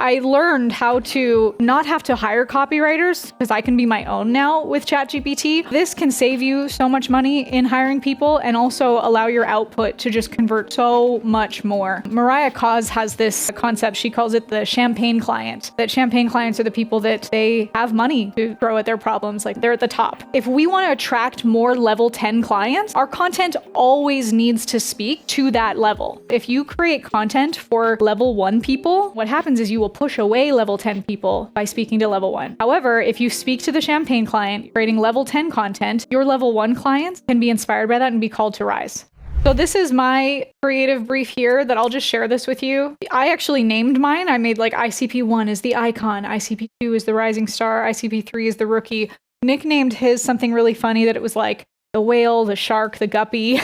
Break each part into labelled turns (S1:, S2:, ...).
S1: I learned how to not have to hire copywriters because I can be my own now with ChatGPT. This can save you so much money in hiring people and also allow your output to just convert so much more. Mariah Cause has this concept. She calls it the champagne client. That champagne clients are the people that they have money to throw at their problems. Like they're at the top. If we want to attract more level 10 clients, our content always needs to speak to that level. If you create content for level 1 people, what happens is you will push away level 10 people by speaking to level 1. However, if you speak to the champagne client, creating level 10 content, your level 1 clients can be inspired by that and be called to rise. So this is my creative brief here that I'll just share this with you. I actually named mine. I made like ICP1 is the icon, ICP2 is the rising star, ICP3 is the rookie. Nick named his something really funny that it was like the whale, the shark, the guppy,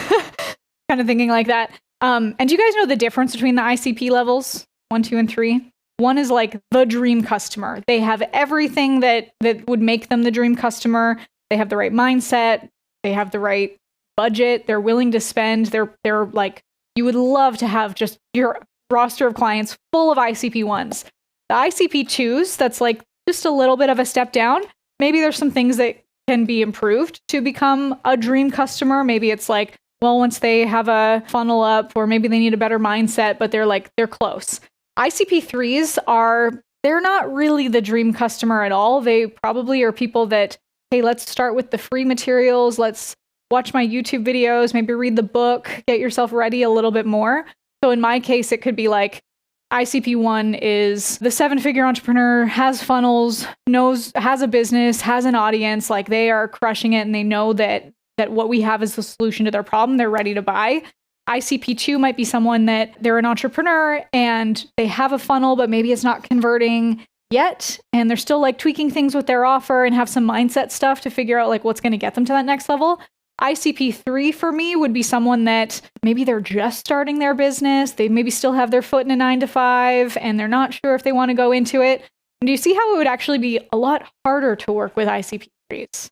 S1: kind of thinking like that. And do you guys know the difference between the ICP levels 1, 2, and 3? 1 is like the dream customer. They have everything that would make them the dream customer. They have the right mindset. They have the right budget. They're willing to spend. They're like, you would love to have just your roster of clients full of ICP1s. The ICP2s, that's like just a little bit of a step down. Maybe there's some things that can be improved to become a dream customer. Maybe it's like, well, once they have a funnel up, or maybe they need a better mindset, but they're close. ICP3s they're not really the dream customer at all. They probably are people that, hey, let's start with the free materials. Let's watch my YouTube videos, maybe read the book, get yourself ready a little bit more. So in my case, it could be like ICP1 is the 7-figure entrepreneur, has funnels, has a business, has an audience, like they are crushing it and they know that what we have is the solution to their problem. They're ready to buy. ICP2 might be someone that they're an entrepreneur and they have a funnel, but maybe it's not converting yet. And they're still like tweaking things with their offer and have some mindset stuff to figure out like what's going to get them to that next level. ICP3 for me would be someone that maybe they're just starting their business. They maybe still have their foot in a 9-to-5 and they're not sure if they want to go into it. And do you see how it would actually be a lot harder to work with ICP3s?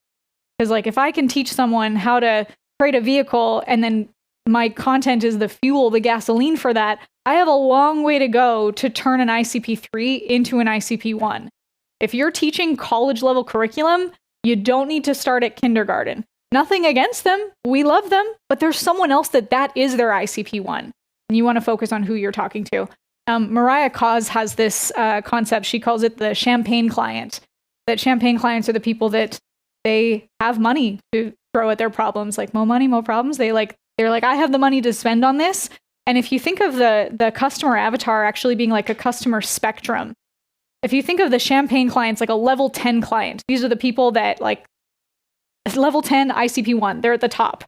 S1: Because like if I can teach someone how to create a vehicle and then my content is the fuel, the gasoline for that, I have a long way to go to turn an ICP3 into an ICP1. If you're teaching college level curriculum, you don't need to start at kindergarten. Nothing against them. We love them, but there's someone else that is their ICP1. And you want to focus on who you're talking to. Mariah Cause has this concept. She calls it the champagne client. That champagne clients are the people that they have money to throw at their problems, like more money, more problems. They're like, I have the money to spend on this. And if you think of the customer avatar actually being like a customer spectrum, if you think of the champagne clients like a level 10 client, these are the people that like level 10 ICP1, they're at the top.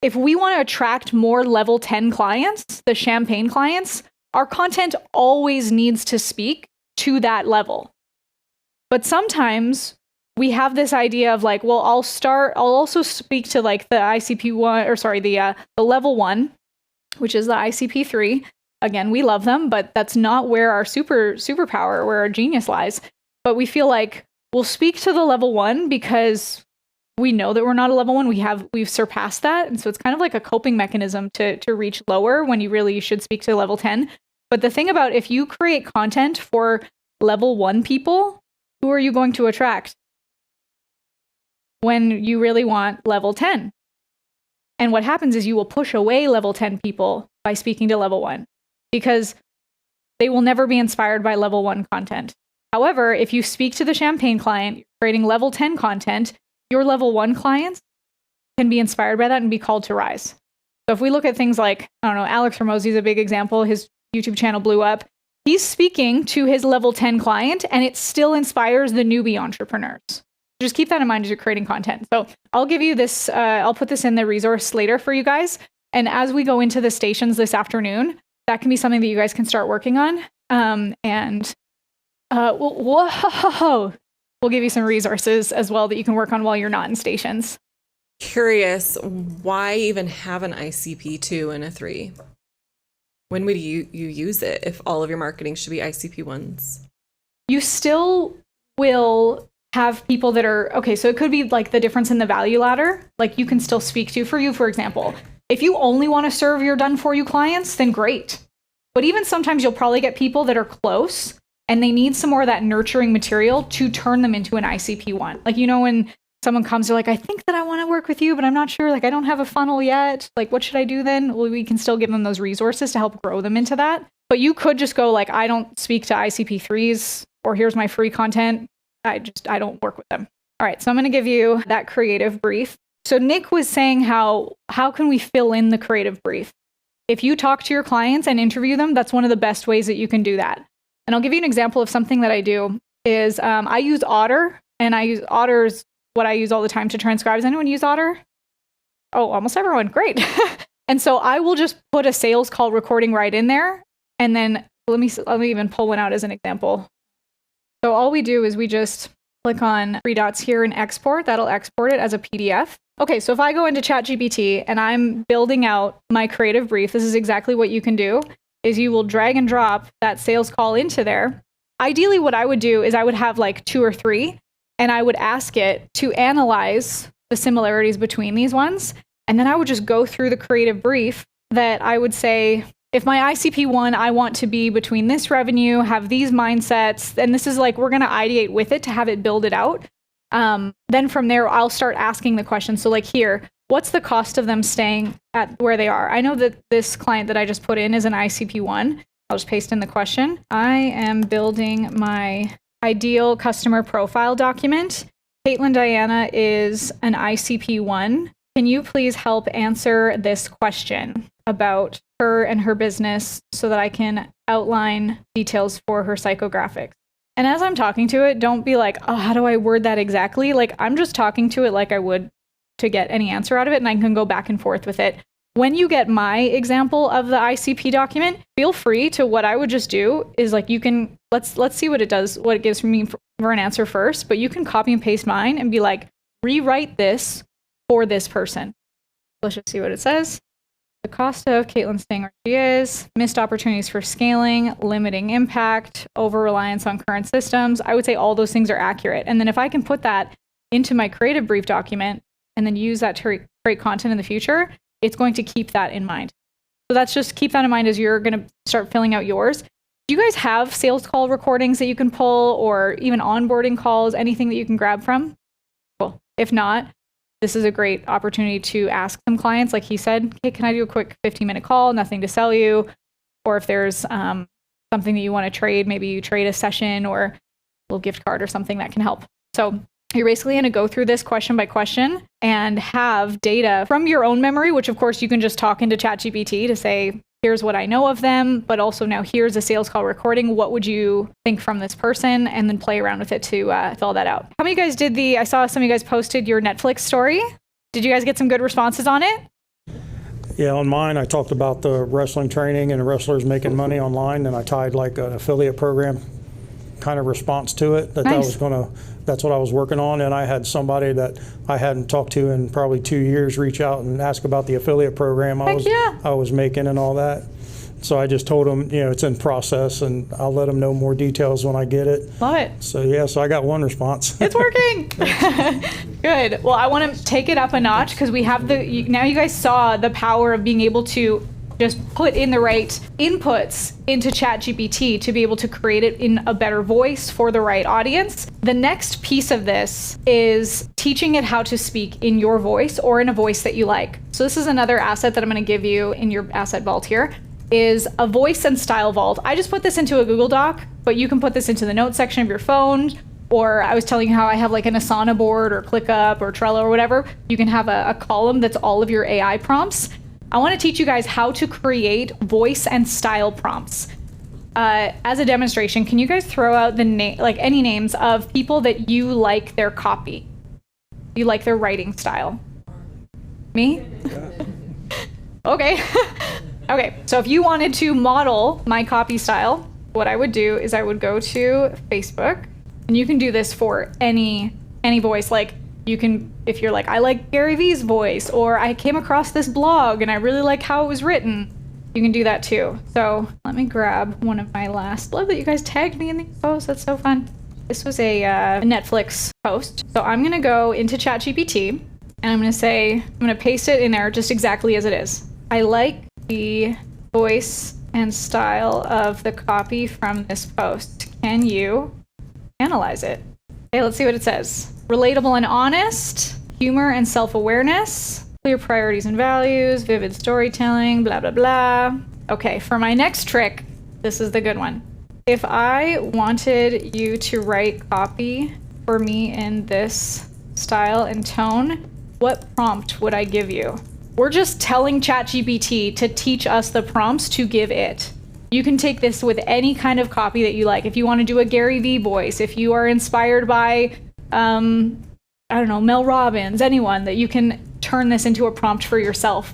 S1: If we want to attract more level 10 clients, the champagne clients, our content always needs to speak to that level. But sometimes we have this idea of like, well, I'll also speak to like the ICP1, or sorry, the level 1, which is the ICP3. Again, we love them, but that's not where our superpower, where our genius lies. But we feel like we'll speak to the level 1 because we know that we're not a level 1. We've surpassed that. And so it's kind of like a coping mechanism to reach lower when you really should speak to level 10. But the thing about if you create content for level 1 people, who are you going to attract when you really want level 10? And what happens is you will push away level 10 people by speaking to level 1 because they will never be inspired by level 1 content. However, if you speak to the champagne client, creating level 10 content, your level 1 clients can be inspired by that and be called to rise. So if we look at things like, I don't know, Alex Hormozi is a big example. His YouTube channel blew up. He's speaking to his level 10 client and it still inspires the newbie entrepreneurs. Just keep that in mind as you're creating content. So I'll give you this, I'll put this in the resource later for you guys. And as we go into the stations this afternoon, that can be something that you guys can start working on. We'll give you some resources as well that you can work on while you're not in stations.
S2: Curious, why even have an ICP2 and a 3? When would you use it if all of your marketing should be ICP1s?
S1: You still will have people that are, okay, so it could be like the difference in the value ladder. Like you can still speak to, for you, for example, if you only want to serve your done for you clients, then great. But even sometimes you'll probably get people that are close and they need some more of that nurturing material to turn them into an ICP1. Like, when someone comes, they're like, I think that I want to work with you, but I'm not sure. Like, I don't have a funnel yet. Like, what should I do then? Well, we can still give them those resources to help grow them into that. But you could just go like, I don't speak to ICP3s, or here's my free content. I don't work with them. All right. So I'm going to give you that creative brief. So Nick was saying how can we fill in the creative brief? If you talk to your clients and interview them, that's one of the best ways that you can do that. And I'll give you an example of something that I do is I use Otter, and Otter's what I use all the time to transcribe. Does anyone use Otter? Oh, almost everyone. Great. And so I will just put a sales call recording right in there. And then let me even pull one out as an example. So all we do is we just click on three dots here and export. That'll export it as a PDF. Okay, so if I go into ChatGPT and I'm building out my creative brief, this is exactly what you can do, is you will drag and drop that sales call into there. Ideally, what I would do is I would have like 2 or 3, and I would ask it to analyze the similarities between these ones. And then I would just go through the creative brief that I would say, if my ICP1, I want to be between this revenue, have these mindsets, and this is like, we're going to ideate with it to have it build it out. Then from there, I'll start asking the question. So like here, what's the cost of them staying at where they are? I know that this client that I just put in is an ICP1. I'll just paste in the question. I am building my ideal customer profile document. Caitlin Diana is an ICP1. Can you please help answer this question about her and her business so that I can outline details for her psychographics? And as I'm talking to it, don't be like, oh, how do I word that exactly? Like, I'm just talking to it like I would to get any answer out of it, and I can go back and forth with it. When you get my example of the ICP document, feel free to, what I would just do is like, you can, let's see what it does, what it gives for me for an answer first, but you can copy and paste mine and be like, rewrite this for this person. Let's just see what it says. The cost of Caitlin staying where she is, missed opportunities for scaling, limiting impact, over-reliance on current systems. I would say all those things are accurate. And then if I can put that into my creative brief document and then use that to create content in the future, it's going to keep that in mind. So that's just keep that in mind as you're going to start filling out yours. Do you guys have sales call recordings that you can pull, or even onboarding calls, anything that you can grab from? Cool. If not, this is a great opportunity to ask some clients, like he said, hey, can I do a quick 15-minute call? Nothing to sell you. Or if there's something that you want to trade, maybe you trade a session or a little gift card or something that can help. So you're basically going to go through this question by question and have data from your own memory, which of course you can just talk into ChatGPT to say, here's what I know of them, but also now here's a sales call recording. What would you think from this person? And then play around with it to fill that out. How many of you guys did I saw some of you guys posted your Netflix story. Did you guys get some good responses on it?
S3: Yeah, on mine, I talked about the wrestling training and the wrestlers making money online, and I tied like an affiliate program kind of response to it,
S1: Nice.
S3: That's what I was working on. And I had somebody that I hadn't talked to in probably 2 years reach out and ask about the affiliate program I was making and all that. So I just told them, it's in process, and I'll let them know more details when I get it.
S1: Love it.
S3: So yeah, so I got one response.
S1: It's working. Good. Well, I want to take it up a notch because we have now you guys saw the power of being able to just put in the right inputs into ChatGPT to be able to create it in a better voice for the right audience. The next piece of this is teaching it how to speak in your voice or in a voice that you like. So this is another asset that I'm going to give you in your asset vault here, is a voice and style vault. I just put this into a Google Doc, but you can put this into the notes section of your phone. Or I was telling you how I have like an Asana board or ClickUp or Trello or whatever. You can have a column that's all of your AI prompts. I want to teach you guys how to create voice and style prompts. As a demonstration, can you guys throw out any names of people that you like their copy? You like their writing style? Me? Okay. Okay, so if you wanted to model my copy style, what I would do is I would go to Facebook, and you can do this for any voice. Like, you can, if you're like, I like Gary Vee's voice, or I came across this blog and I really like how it was written, you can do that too. So let me grab one of my last, love that you guys tagged me in these posts, that's so fun. This was a Netflix post. So I'm gonna go into ChatGPT and I'm gonna paste it in there just exactly as it is. I like the voice and style of the copy from this post. can you analyze it? Okay, let's see what it says. Relatable and honest, humor and self-awareness, clear priorities and values, vivid storytelling, blah, blah, blah. Okay, for my next trick, this is the good one. If I wanted you to write copy for me in this style and tone, what prompt would I give you? We're just telling ChatGPT to teach us the prompts to give it. You can take this with any kind of copy that you like. If you want to do a Gary Vee voice, if you are inspired by, I don't know, Mel Robbins, anyone, that you can turn this into a prompt for yourself.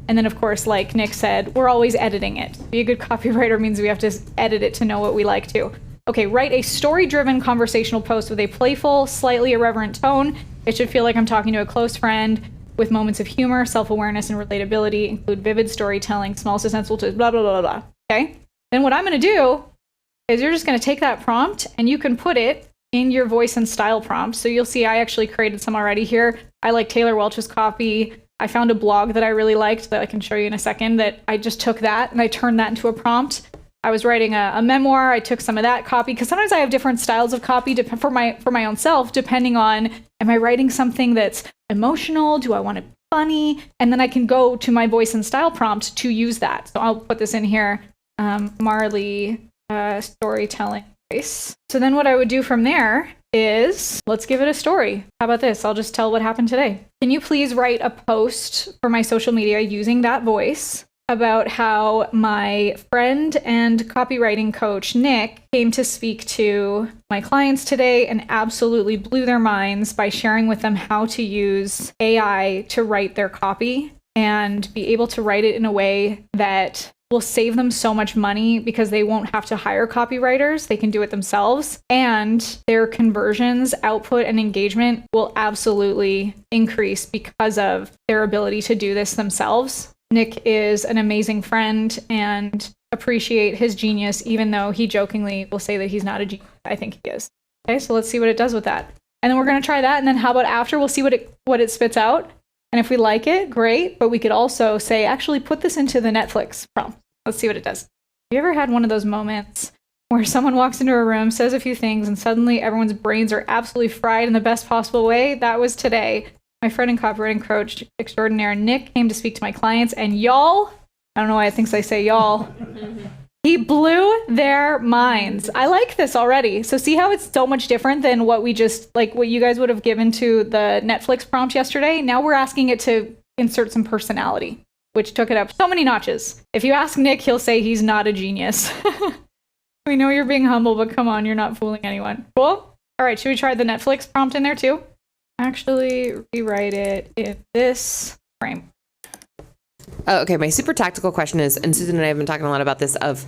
S1: And then, of course, like Nick said, we're always editing it. Be a good copywriter means we have to edit it to know what we like to. Okay, write a story-driven conversational post with a playful, slightly irreverent tone. It should feel like I'm talking to a close friend with moments of humor, self-awareness, and relatability. Include vivid storytelling, small suspenseful to blah, blah, blah, blah. Okay? Then what I'm going to do is you're just going to take that prompt and you can put it in your voice and style prompt. So you'll see I actually created some already here. I like Taylor Welch's copy. I found a blog that I really liked that I can show you in a second that I just took that and I turned that into a prompt. I was writing a memoir. I took some of that copy because sometimes I have different styles of copy for my own self, depending on, am I writing something that's emotional? Do I want it funny? And then I can go to my voice and style prompt to use that. So I'll put this in here, Marley storytelling voice. So then what I would do from there is, let's give it a story. How about this? I'll just tell what happened today. Can you please write a post for my social media using that voice about how my friend and copywriting coach, Nick, came to speak to my clients today and absolutely blew their minds by sharing with them how to use AI to write their copy and be able to write it in a way that will save them so much money because they won't have to hire copywriters. They can do it themselves, and their conversions, output, and engagement will absolutely increase because of their ability to do this themselves. Nick is an amazing friend and appreciate his genius, even though he jokingly will say that he's not a genius. I think he is. Okay, so let's see what it does with that. And then we're going to try that. And then how about after? We'll see what it spits out. And if we like it, great. But we could also say, actually put this into the Netflix prompt. Let's see what it does. Have you ever had one of those moments where someone walks into a room, says a few things, and suddenly everyone's brains are absolutely fried in the best possible way? That was today. My friend and copywriting coach extraordinaire, Nick, came to speak to my clients, and y'all, I don't know why I think I say y'all, he blew their minds. I like this already. So see how it's so much different than what we just, like what you guys would have given to the Netflix prompt yesterday. Now we're asking it to insert some personality, which took it up so many notches. If you ask Nick, he'll say he's not a genius. We know you're being humble, but come on, you're not fooling anyone. Cool? All right, should we try the Netflix prompt in there too? Actually rewrite it in this frame.
S4: Oh, okay, my super tactical question is, and Susan and I have been talking a lot about this, of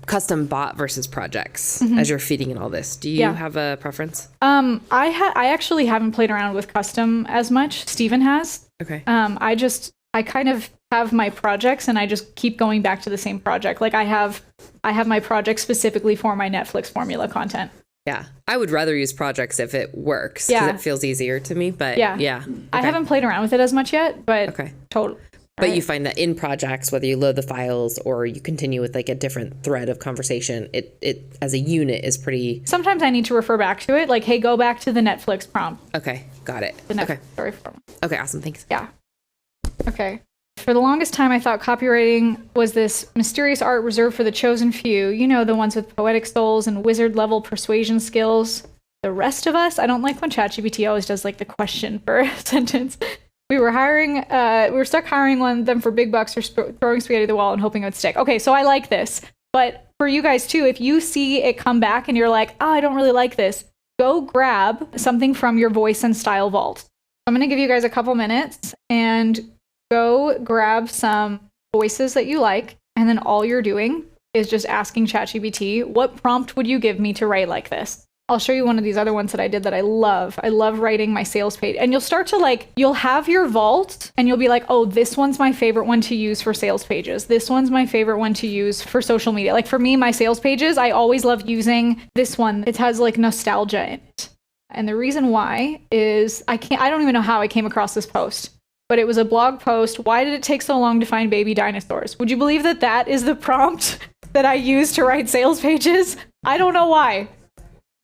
S4: custom bot versus projects as you're feeding in all this. Do you have a preference?
S1: I actually haven't played around with custom as much. Steven has.
S4: Okay.
S1: I kind of have my projects and I just keep going back to the same project. Like I have my project specifically for my Netflix formula content.
S4: Yeah, I would rather use projects if it works because it feels easier to me. But yeah. Okay.
S1: I haven't played around with it as much yet, but totally.
S4: But you find that in projects, whether you load the files or you continue with like a different thread of conversation, it as a unit is pretty.
S1: Sometimes I need to refer back to it, like, hey, go back to the Netflix prompt.
S4: Okay, got it.
S1: The Netflix story form.
S4: Okay, awesome, thanks.
S1: Yeah. Okay. For the longest time, I thought copywriting was this mysterious art reserved for the chosen few. You know, the ones with poetic souls and wizard-level persuasion skills. The rest of us, I don't like when ChatGPT always does like the question for a sentence. We were stuck hiring them for big bucks or throwing spaghetti at the wall and hoping it would stick. Okay, so I like this. But for you guys too, if you see it come back and you're like, oh, I don't really like this, go grab something from your voice and style vault. I'm going to give you guys a couple minutes and go grab some voices that you like, and then all you're doing is just asking ChatGPT, what prompt would you give me to write like this? I'll show you one of these other ones that I did that I love. I love writing my sales page. And you'll start to you'll have your vault and you'll be like, oh, this one's my favorite one to use for sales pages. This one's my favorite one to use for social media. Like for me, my sales pages, I always love using this one. It has like nostalgia in it. And the reason why is I don't even know how I came across this post. But it was a blog post. Why did it take so long to find baby dinosaurs? Would you believe that is the prompt that I use to write sales pages. I don't know why.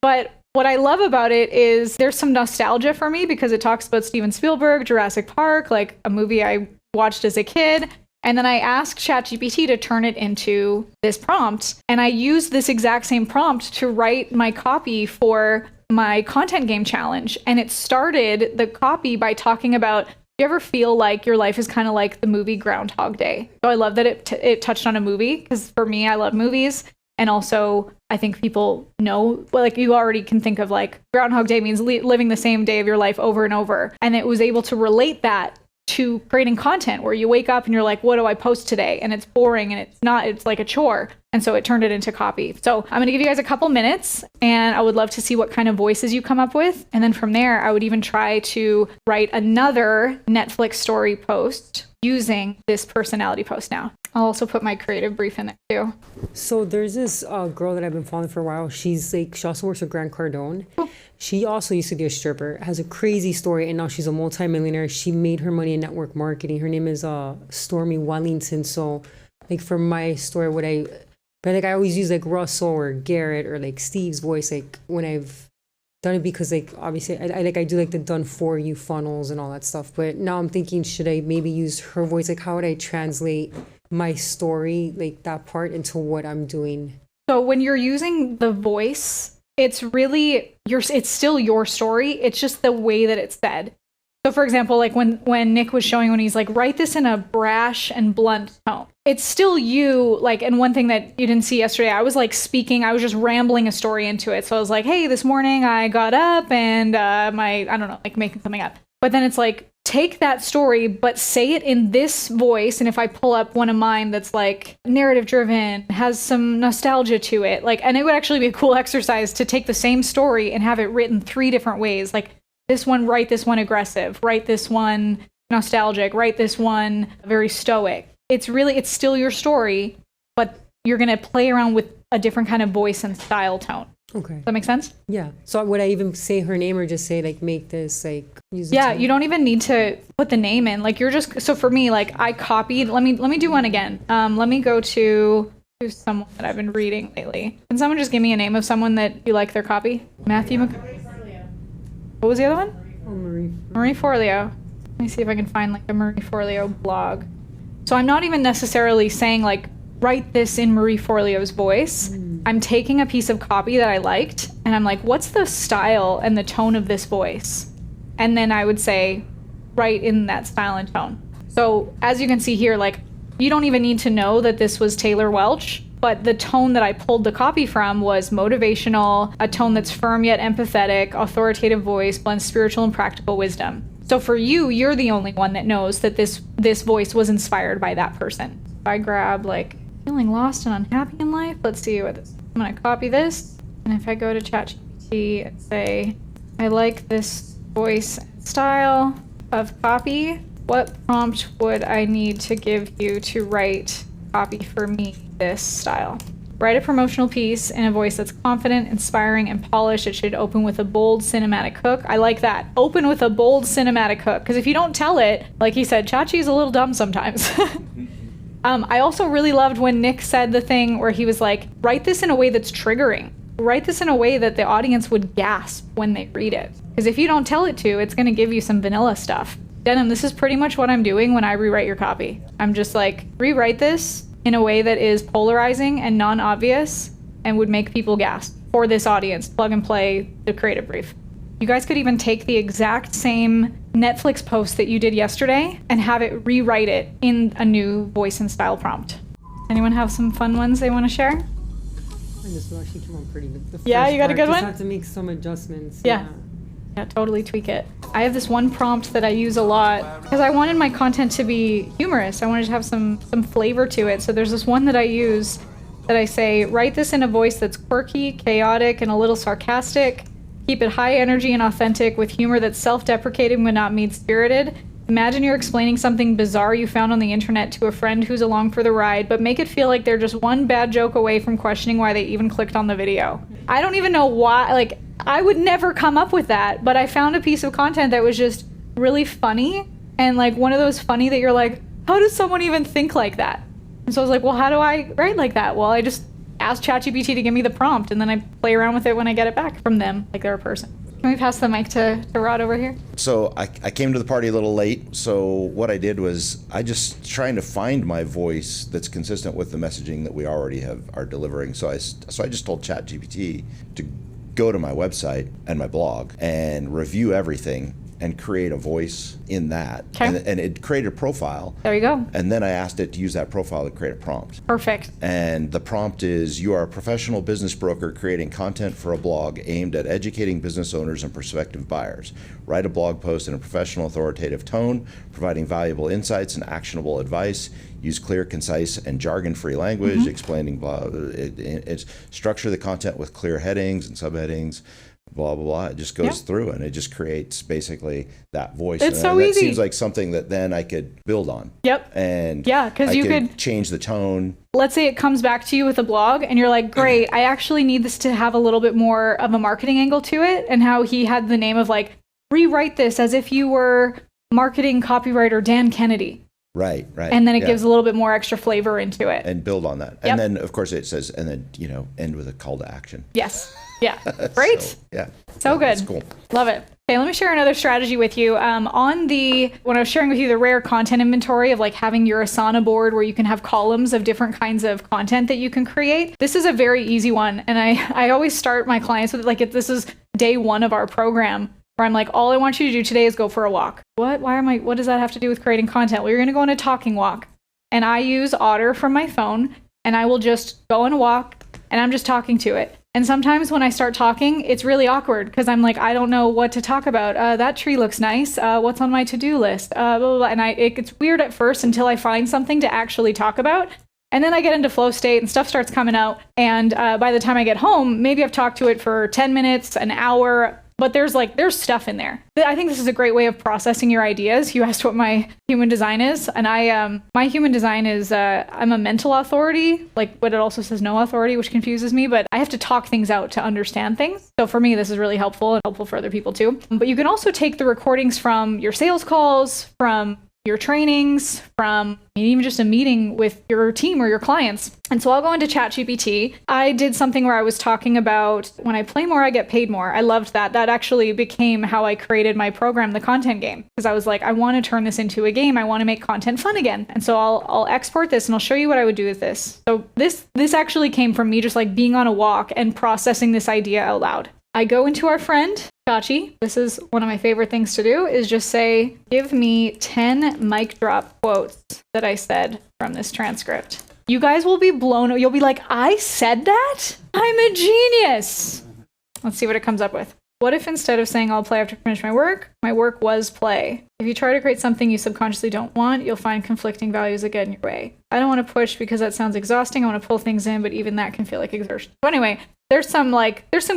S1: But what I love about it is there's some nostalgia for me because it talks about Steven Spielberg, Jurassic Park, like a movie I watched as a kid. And then I asked ChatGPT to turn it into this prompt. And I used this exact same prompt to write my copy for my content game challenge. And it started the copy by talking about, do you ever feel like your life is kind of like the movie Groundhog Day? So I love that it touched on a movie, because for me, I love movies. And also, I think people know, like, you already can think of like Groundhog Day means living the same day of your life over and over. And it was able to relate that to creating content where you wake up and you're like, what do I post today? And it's boring and it's like a chore. And so it turned it into copy. So I'm going to give you guys a couple minutes and I would love to see what kind of voices you come up with. And then from there, I would even try to write another Netflix story post using this personality post now. I'll also put my creative brief in there too.
S5: So there's this girl that I've been following for a while. She's like, she also works with Grant Cardone. Oh. She also used to be a stripper, has a crazy story, and now she's a multimillionaire. She made her money in network marketing. Her name is Stormy Wellington. So like for my story, I always use like Russell or Garrett or like Steve's voice, like when I've done it, because like obviously I do like the done for you funnels and all that stuff. But now I'm thinking, should I maybe use her voice? Like how would I translate my story, like that part, into what I'm doing?
S1: So when you're using the voice, it's really it's still your story. It's just the way that it's said. So for example, like when Nick was showing, when he's like, write this in a brash and blunt tone, it's still you. Like, and one thing that you didn't see yesterday, I was like speaking, I was just rambling a story into it. So I was like, hey, this morning I got up and I don't know, like making something up. But then it's like, take that story, but say it in this voice. And if I pull up one of mine that's like narrative driven, has some nostalgia to it, like, and it would actually be a cool exercise to take the same story and have it written 3 different ways. Like this one, write this one aggressive, write this one nostalgic, write this one very stoic. It's still your story, but you're going to play around with a different kind of voice and style tone.
S5: Okay.
S1: Does that make sense?
S5: Yeah. So would I even say her name or just say like, make this like, use it?
S1: Yeah, you don't even need to put the name in. Like you're just, so for me, like I copied, let me do one again. Let me go to someone that I've been reading lately. Can someone just give me a name of someone that you like their copy? Matthew What was the other one?
S5: Oh,
S1: Marie Forleo. Let me see if I can find like a Marie Forleo blog. So I'm not even necessarily saying like, write this in Marie Forleo's voice. I'm taking a piece of copy that I liked and I'm like, what's the style and the tone of this voice? And then I would say, write in that style and tone. So as you can see here, like you don't even need to know that this was Taylor Welch, but the tone that I pulled the copy from was motivational, a tone that's firm yet empathetic, authoritative voice, blends spiritual and practical wisdom. So for you, you're the only one that knows that this voice was inspired by that person. If I grab like feeling lost and unhappy in life, let's see what this, I'm gonna copy this. And if I go to ChatGPT and say, I like this voice style of copy, what prompt would I need to give you to write copy for me this style? Write a promotional piece in a voice that's confident, inspiring, and polished. It should open with a bold cinematic hook. I like that. Open with a bold cinematic hook. Because if you don't tell it, like he said, Chachi's a little dumb sometimes. I also really loved when Nick said the thing where he was like, write this in a way that's triggering. Write this in a way that the audience would gasp when they read it. Because if you don't tell it to, it's going to give you some vanilla stuff. Denim, this is pretty much what I'm doing when I rewrite your copy. I'm just like, rewrite this in a way that is polarizing and non-obvious and would make people gasp. For this audience, plug and play the creative brief. You guys could even take the exact same Netflix post that you did yesterday and have it rewrite it in a new voice and style prompt. Anyone have some fun ones they want to share?
S5: This will actually come out pretty good.
S1: Yeah, you got a good one?
S5: Just have to make some adjustments.
S1: Yeah, totally tweak it. I have this one prompt that I use a lot because I wanted my content to be humorous. I wanted to have some flavor to it. So there's this one that I use that I say, write this in a voice that's quirky, chaotic, and a little sarcastic. Keep it high energy and authentic with humor that's self-deprecating but not mean-spirited. Imagine you're explaining something bizarre you found on the internet to a friend who's along for the ride, but make it feel like they're just one bad joke away from questioning why they even clicked on the video. I don't even know why, like, I would never come up with that, but I found a piece of content that was just really funny and like one of those funny that you're like, how does someone even think like that? And so I was like, well, how do I write like that? Well, I just ask ChatGPT to give me the prompt, and then I play around with it when I get it back from them, like they're a person. Can we pass the mic to Rod over here?
S6: So I came to the party a little late. So what I did was I just trying to find my voice that's consistent with the messaging that we already are delivering. So I just told ChatGPT to go to my website and my blog and review everything and create a voice in that.
S1: Okay.
S6: And it created a profile.
S1: There you go.
S6: And then I asked it to use that profile to create a prompt.
S1: Perfect.
S6: And the prompt is, you are a professional business broker creating content for a blog aimed at educating business owners and prospective buyers. Write a blog post in a professional, authoritative tone, providing valuable insights and actionable advice. Use clear, concise, and jargon-free language, explaining blah. It's structure the content with clear headings and subheadings. Blah, blah, blah. It just goes through and it just creates basically that voice.
S1: It's
S6: and
S1: so
S6: that
S1: easy.
S6: seems like something that then I could build on.
S1: Yep.
S6: And
S1: yeah, because you could
S6: change the tone.
S1: Let's say it comes back to you with a blog and you're like, great, I actually need this to have a little bit more of a marketing angle to it. And how he had the name of like, rewrite this as if you were marketing copywriter Dan Kennedy.
S6: Right.
S1: And then it gives a little bit more extra flavor into it.
S6: And build on that.
S1: Yep.
S6: And then, of course, it says, and then, end with a call to action.
S1: Yes. Yeah. Great. So good.
S6: That's cool.
S1: Love it. Okay, let me share another strategy with you. When I was sharing with you the rare content inventory of like having your Asana board where you can have columns of different kinds of content that you can create. This is a very easy one. And I always start my clients with like, this is day one of our program, where I'm like, all I want you to do today is go for a walk. What does that have to do with creating content? Well, you're going to go on a talking walk. And I use Otter from my phone, and I will just go on a walk and I'm just talking to it. And sometimes when I start talking, it's really awkward because I'm like, I don't know what to talk about. That tree looks nice. What's on my to-do list? Blah, blah, blah. And it gets weird at first until I find something to actually talk about. And then I get into flow state and stuff starts coming out. And by the time I get home, maybe I've talked to it for 10 minutes, an hour, but there's stuff in there. I think this is a great way of processing your ideas. You asked what my human design is, and my human design is I'm a mental authority, but it also says no authority, which confuses me, but I have to talk things out to understand things. So for me, this is really helpful and helpful for other people too. But you can also take the recordings from your sales calls, from your trainings, from even just a meeting with your team or your clients. And so I'll go into ChatGPT. I did something where I was talking about when I play more, I get paid more. I loved that. That actually became how I created my program, the content game, because I was like, I want to turn this into a game. I want to make content fun again. And so I'll export this and I'll show you what I would do with this. So this actually came from me just like being on a walk and processing this idea out loud. I go into our friend, Chachi. This is one of my favorite things to do, is just say, give me 10 mic drop quotes that I said from this transcript. You guys will be blown away. You'll be like, I said that? I'm a genius. Let's see what it comes up with. What if instead of saying I'll play after I finish my work was play? If you try to create something you subconsciously don't want, you'll find conflicting values that get in your way. I don't want to push because that sounds exhausting. I want to pull things in, but even that can feel like exertion. So anyway, there's some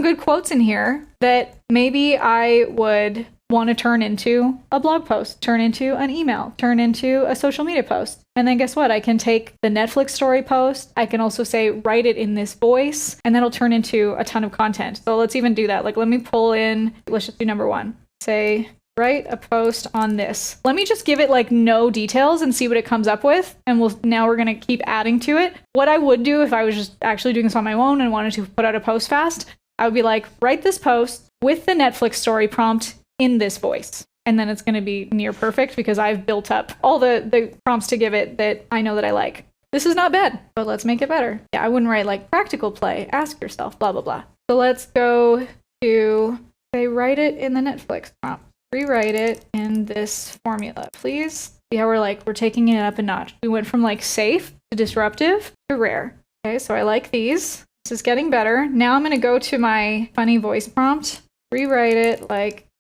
S1: good quotes in here that maybe I would want to turn into a blog post, turn into an email, turn into a social media post. And then guess what? I can take the Netflix story post. I can also say, write it in this voice, and that'll turn into a ton of content. So let's even do that. Let me pull in, let's just do number one. Say, write a post on this. Let me just give it no details and see what it comes up with. And now we're going to keep adding to it. What I would do if I was just actually doing this on my own and wanted to put out a post fast, I would be like, write this post with the Netflix story prompt in this voice. And then it's going to be near perfect because I've built up all the prompts to give it that I know that I like. This is not bad, but let's make it better. Yeah, I wouldn't write practical play, ask yourself, blah, blah, blah. So let's go to, say, write it in the Netflix prompt. Rewrite it in this formula, please. See how we're taking it up a notch. We went from safe to disruptive to rare. Okay, so I like these. This is getting better. Now I'm going to go to my funny voice prompt. Rewrite it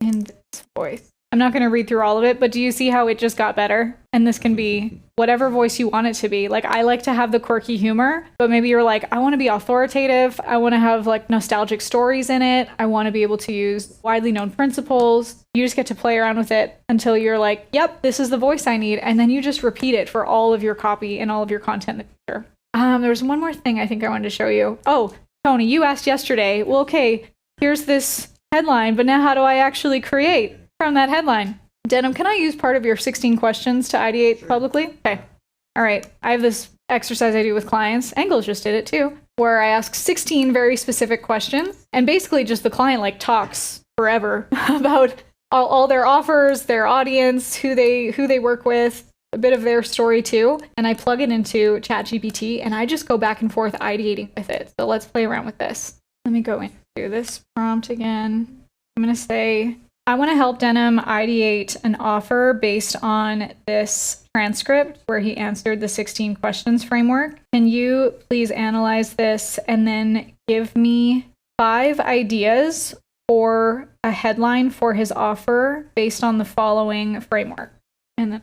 S1: in this voice. I'm not going to read through all of it, but do you see how it just got better? And this can be whatever voice you want it to be. I like to have the quirky humor, but maybe you're I want to be authoritative. I want to have nostalgic stories in it. I want to be able to use widely known principles. You just get to play around with it until you're yep, this is the voice I need. And then you just repeat it for all of your copy and all of your content in the future. There's one more thing I think I wanted to show you. Oh, Tony, you asked yesterday, well, okay, here's this headline, but now how do I actually create from that headline? Denim, can I use part of your 16 questions to ideate publicly? Okay. All right. I have this exercise I do with clients. Angles just did it too, where I ask 16 very specific questions, and basically just the client like talks forever about all their offers, their audience, who they work with, a bit of their story too. And I plug it into ChatGPT and I just go back and forth ideating with it. So let's play around with this. Let me go into this prompt again. I'm going to say, I want to help Denim ideate an offer based on this transcript where he answered the 16 questions framework. Can you please analyze this and then give me 5 ideas for a headline for his offer based on the following framework? And then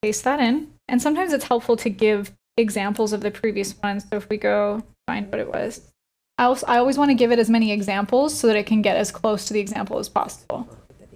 S1: paste that in. And sometimes it's helpful to give examples of the previous ones. So if we go find what it was, I always want to give it as many examples so that it can get as close to the example as possible.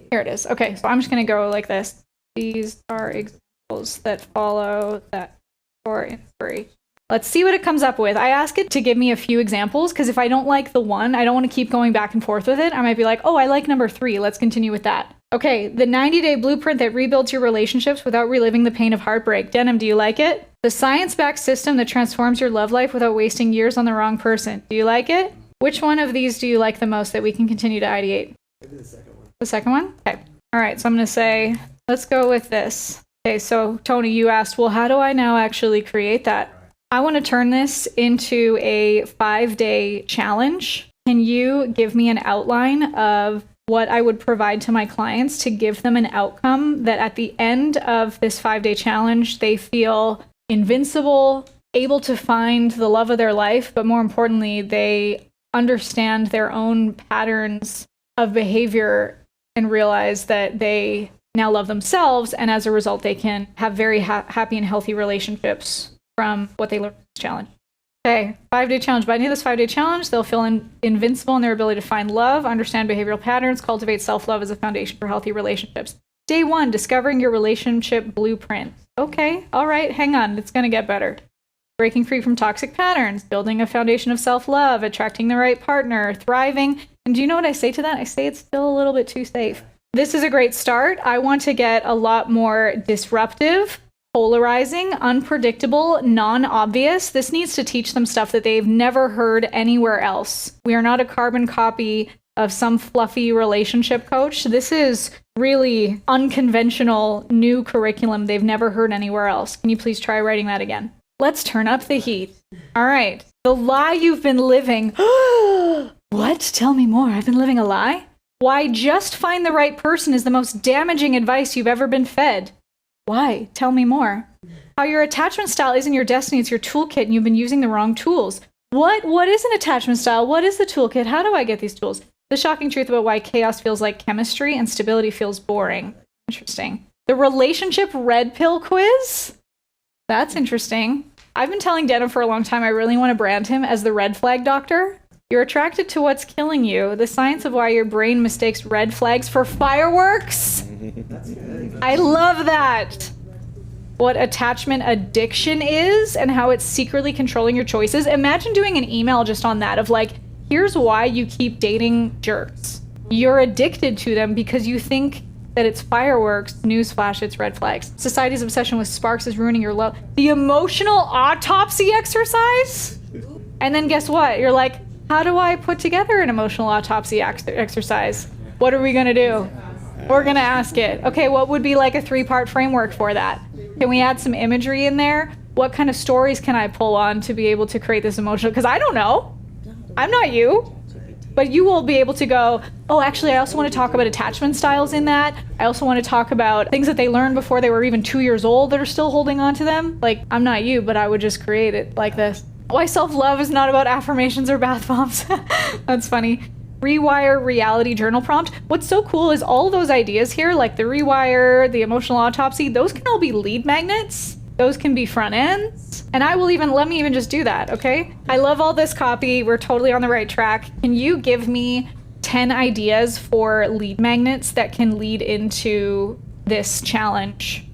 S1: Here it is. Okay, so I'm just going to go like this. These are examples that follow that for inspiration. Let's see what it comes up with. I ask it to give me a few examples because if I don't like the one, I don't want to keep going back and forth with it. I might be like, oh, I like number 3. Let's continue with that. Okay, the 90-day blueprint that rebuilds your relationships without reliving the pain of heartbreak. Denim, do you like it? The science-backed system that transforms your love life without wasting years on the wrong person. Do you like it? Which one of these do you like the most that we can continue to ideate?
S7: Maybe the second one.
S1: The second one? Okay. All right, so I'm going to say, let's go with this. Okay, so Tony, you asked, well, how do I now actually create that? I want to turn this into a 5-day challenge. Can you give me an outline of what I would provide to my clients to give them an outcome that at the end of this 5-day challenge, they feel invincible, able to find the love of their life, but more importantly, they understand their own patterns of behavior and realize that they now love themselves, and as a result, they can have very happy and healthy relationships from what they learned in this challenge. Okay, 5-day challenge. By the end of this 5-day challenge, they'll feel invincible in their ability to find love, understand behavioral patterns, cultivate self-love as a foundation for healthy relationships. Day 1, discovering your relationship blueprint. Okay, all right, hang on, it's going to get better. Breaking free from toxic patterns, building a foundation of self-love, attracting the right partner, thriving. And do you know what I say to that? I say it's still a little bit too safe. This is a great start. I want to get a lot more disruptive, polarizing, unpredictable, non-obvious. This needs to teach them stuff that they've never heard anywhere else. We are not a carbon copy of some fluffy relationship coach. This is really unconventional new curriculum they've never heard anywhere else. Can you please try writing that again? Let's turn up the heat. All right. The lie you've been living. What? Tell me more. I've been living a lie? Why just find the right person is the most damaging advice you've ever been fed. Why? Tell me more. How your attachment style isn't your destiny, it's your toolkit, and you've been using the wrong tools. What is an attachment style? What is the toolkit? How do I get these tools? The shocking truth about why chaos feels like chemistry and stability feels boring. Interesting. The relationship red pill quiz? That's interesting. I've been telling Denim for a long time I really want to brand him as the red flag doctor. You're attracted to what's killing you. The science of why your brain mistakes red flags for fireworks. I love that. What attachment addiction is and how it's secretly controlling your choices. Imagine doing an email just on that of like, here's why you keep dating jerks. You're addicted to them because you think that it's fireworks. Newsflash, it's red flags. Society's obsession with sparks is ruining your love. The emotional autopsy exercise? And then guess what? You're like, how do I put together an emotional autopsy exercise? What are we gonna do? We're gonna ask it. Okay, what would be like a 3-part framework for that? Can we add some imagery in there? What kind of stories can I pull on to be able to create this emotional? Because I don't know. I'm not you. But you will be able to go, oh, actually, I also want to talk about attachment styles in that. I also want to talk about things that they learned before they were even 2 years old that are still holding on to them. Like, I'm not you, but I would just create it like this. Why self-love is not about affirmations or bath bombs. That's funny. Rewire reality journal prompt. What's so cool is all those ideas here, like the rewire, the emotional autopsy, those can all be lead magnets. Those can be front ends. And let me even just do that, okay? I love all this copy. We're totally on the right track. Can you give me 10 ideas for lead magnets that can lead into this challenge?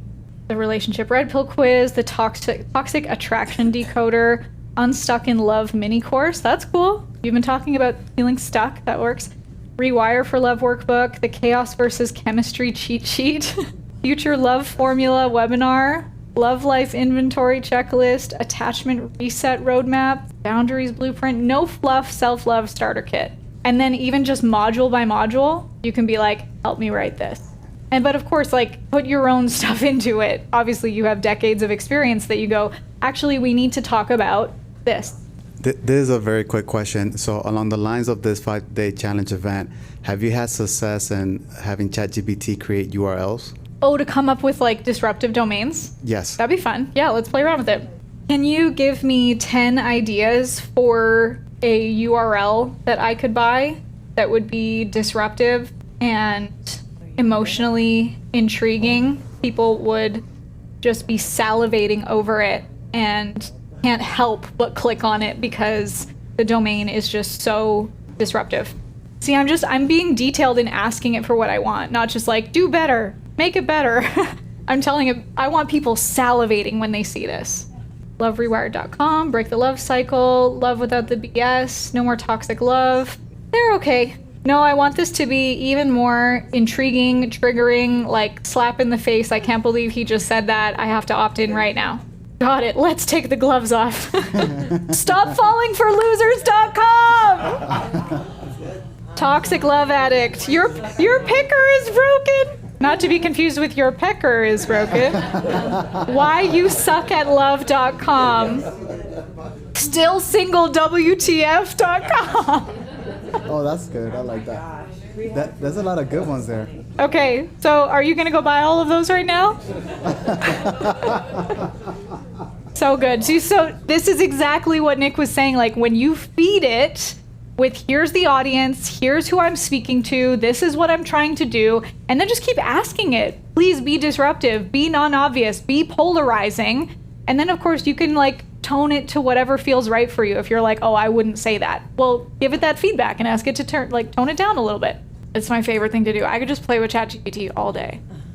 S1: The relationship red pill quiz, the toxic attraction decoder, unstuck in love mini course. That's cool. You've been talking about feeling stuck. That works. Rewire for love workbook, the chaos versus chemistry cheat sheet, future love formula webinar. love life inventory checklist, attachment reset roadmap, boundaries blueprint, no fluff self-love starter kit. And then even just module by module, you can be like, help me write this. But of course, like, put your own stuff into it. Obviously, you have decades of experience that you go, actually, we need to talk about this.
S7: This is a very quick question. So along the lines of this 5-day challenge event, have you had success in having ChatGPT create URLs?
S1: Oh, to come up with like disruptive domains?
S7: Yes.
S1: That'd be fun. Yeah, let's play around with it. Can you give me 10 ideas for a URL that I could buy that would be disruptive and emotionally intriguing? People would just be salivating over it and can't help but click on it because the domain is just so disruptive. See, I'm being detailed in asking it for what I want, not just like, do better, make it better. I'm telling it, I want people salivating when they see this. LoveRewired.com, break the love cycle, love without the BS, no more toxic love. They're okay. No, I want this to be even more intriguing, triggering, like slap in the face. I can't believe he just said that. I have to opt in right now. Got it. Let's take the gloves off. StopFallingForLosers.com. Toxic love addict. Your picker is broken. Not to be confused with your pecker is broken. WhyYouSuckAtLove.com. Still single WTF.com.
S8: Oh, that's good. I like that. There's a lot of good ones there.
S1: Okay, so are you gonna go buy all of those right now? So good. See, so this is exactly what Nick was saying. Like when you feed it with here's the audience, here's who I'm speaking to, this is what I'm trying to do, and then just keep asking it. Please be disruptive, be non-obvious, be polarizing. And then of course you can like tone it to whatever feels right for you. If you're like, oh, I wouldn't say that. Well, give it that feedback and ask it to tone it down a little bit. It's my favorite thing to do. I could just play with ChatGPT all day.